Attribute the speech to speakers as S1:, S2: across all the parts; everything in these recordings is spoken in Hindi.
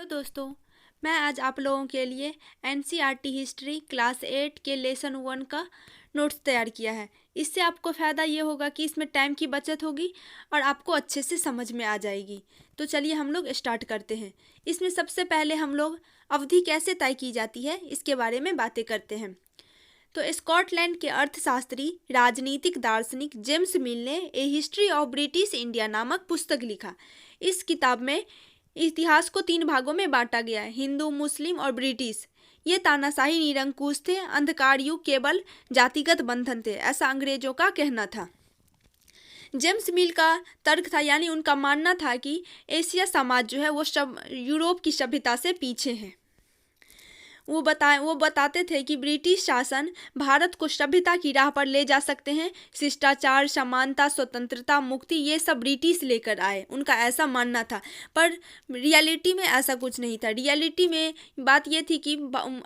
S1: दोस्तों, मैं आज आप लोगों के लिए एनसीईआरटी हिस्ट्री क्लास 8 के लेसन 1 का नोट्स तैयार किया है। इससे आपको फ़ायदा ये होगा कि इसमें टाइम की बचत होगी और आपको अच्छे से समझ में आ जाएगी। तो चलिए हम लोग स्टार्ट करते हैं। इसमें सबसे पहले हम लोग अवधि कैसे तय की जाती है इसके बारे में बातें करते हैं। तो स्कॉटलैंड के अर्थशास्त्री राजनीतिक दार्शनिक जेम्स मिल ने ए हिस्ट्री ऑफ ब्रिटिश इंडिया नामक पुस्तक लिखा। इस किताब में इतिहास को 3 भागों में बांटा गया है, हिंदू, मुस्लिम और ब्रिटिश। ये तानाशाही निरंकुश थे, अंधकार युग केवल जातिगत बंधन थे, ऐसा अंग्रेजों का कहना था। जेम्स मिल का तर्क था, यानी उनका मानना था कि एशिया समाज जो है वो यूरोप की सभ्यता से पीछे है। वो बताते थे कि ब्रिटिश शासन भारत को सभ्यता की राह पर ले जा सकते हैं। शिष्टाचार, समानता, स्वतंत्रता, मुक्ति, ये सब ब्रिटिश लेकर आए, उनका ऐसा मानना था। पर रियलिटी में ऐसा कुछ नहीं था। रियलिटी में बात ये थी कि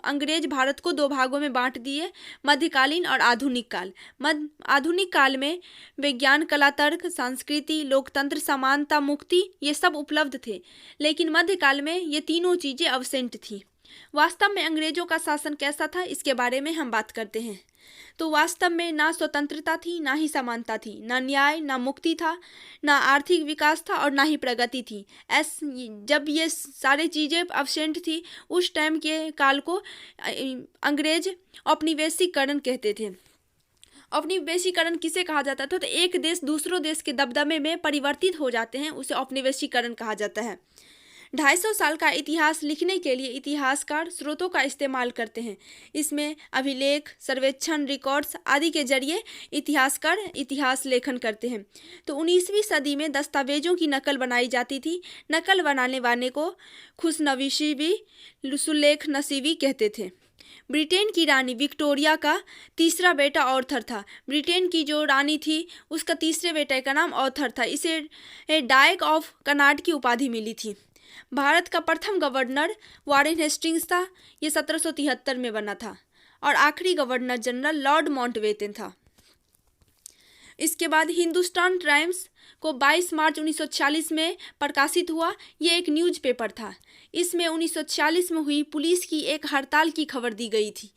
S1: अंग्रेज भारत को 2 भागों में बांट दिए, मध्यकालीन और आधुनिक काल। आधुनिक काल में विज्ञान, कला, तर्क, संस्कृति, लोकतंत्र, समानता, मुक्ति, ये सब उपलब्ध थे। लेकिन मध्यकाल में ये तीनों चीज़ें अब्सेंट थी। वास्तव में अंग्रेजों का शासन कैसा था, इसके बारे में हम बात करते हैं। तो वास्तव में ना स्वतंत्रता थी, ना ही समानता थी, ना न्याय, ना मुक्ति था, ना आर्थिक विकास था और ना ही प्रगति थी। जब ये सारी चीज़ें अब्सेंट थी, उस टाइम के काल को अंग्रेज औपनिवेशिकरण कहते थे। औपनिवेशिकरण किसे कहा जाता था? तो एक देश दूसरों देश के दबदबे में परिवर्तित हो जाते हैं, उसे औपनिवेशिकरण कहा जाता है। 250 साल का इतिहास लिखने के लिए इतिहासकार स्रोतों का इस्तेमाल करते हैं। इसमें अभिलेख, सर्वेक्षण, रिकॉर्ड्स आदि के जरिए इतिहासकार इतिहास लेखन करते हैं। तो 19वीं सदी में दस्तावेजों की नकल बनाई जाती थी। नकल बनाने वाले को खुशनसीबी सुलेख नसीबी कहते थे। ब्रिटेन की रानी विक्टोरिया का तीसरा बेटा ऑर्थर था। ब्रिटेन की जो रानी थी उसका तीसरे बेटे का नाम ऑर्थर था। इसे डायक ऑफ कनाड की उपाधि मिली थी। भारत का प्रथम गवर्नर वारेन हेस्टिंग्स था। ये 1773 में बना था और आखिरी गवर्नर जनरल लॉर्ड माउंटबेटन था। इसके बाद हिंदुस्तान टाइम्स को 22 मार्च 1946 में प्रकाशित हुआ। ये एक न्यूज़पेपर था। इसमें 1946 में हुई पुलिस की एक हड़ताल की खबर दी गई थी।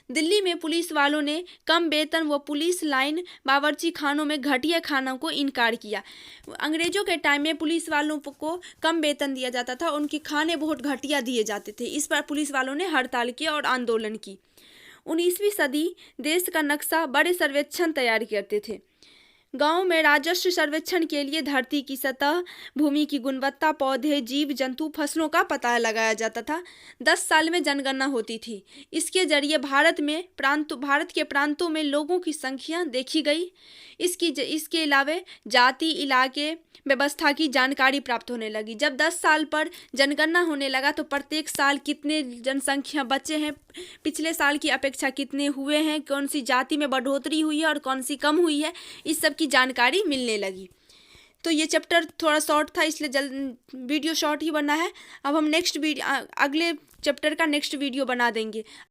S1: दिल्ली में पुलिस वालों ने कम वेतन व पुलिस लाइन बावर्ची खानों में घटिया खानों को इनकार किया। अंग्रेजों के टाइम में पुलिस वालों को कम वेतन दिया जाता था, उनके खाने बहुत घटिया दिए जाते थे। इस पर पुलिस वालों ने हड़ताल किया और आंदोलन की। 19वीं सदी देश का नक्शा बड़े सर्वेक्षण तैयार करते थे। गांव में राजस्व सर्वेक्षण के लिए धरती की सतह, भूमि की गुणवत्ता, पौधे, जीव जंतु, फसलों का पता लगाया जाता था। 10 साल में जनगणना होती थी। इसके जरिए भारत के प्रांतों में लोगों की संख्या देखी गई। इसके अलावा जाति, इलाके, व्यवस्था की जानकारी प्राप्त होने लगी। जब 10 साल पर जनगणना होने लगा तो प्रत्येक साल कितने जनसंख्या बचे हैं, पिछले साल की अपेक्षा कितने हुए हैं, कौन सी जाति में बढ़ोतरी हुई है और कौन सी कम हुई है, इस सब की जानकारी मिलने लगी। तो ये चैप्टर थोड़ा शॉर्ट था, इसलिए वीडियो शॉर्ट ही बना है। अब हम अगले चैप्टर का नेक्स्ट वीडियो बना देंगे।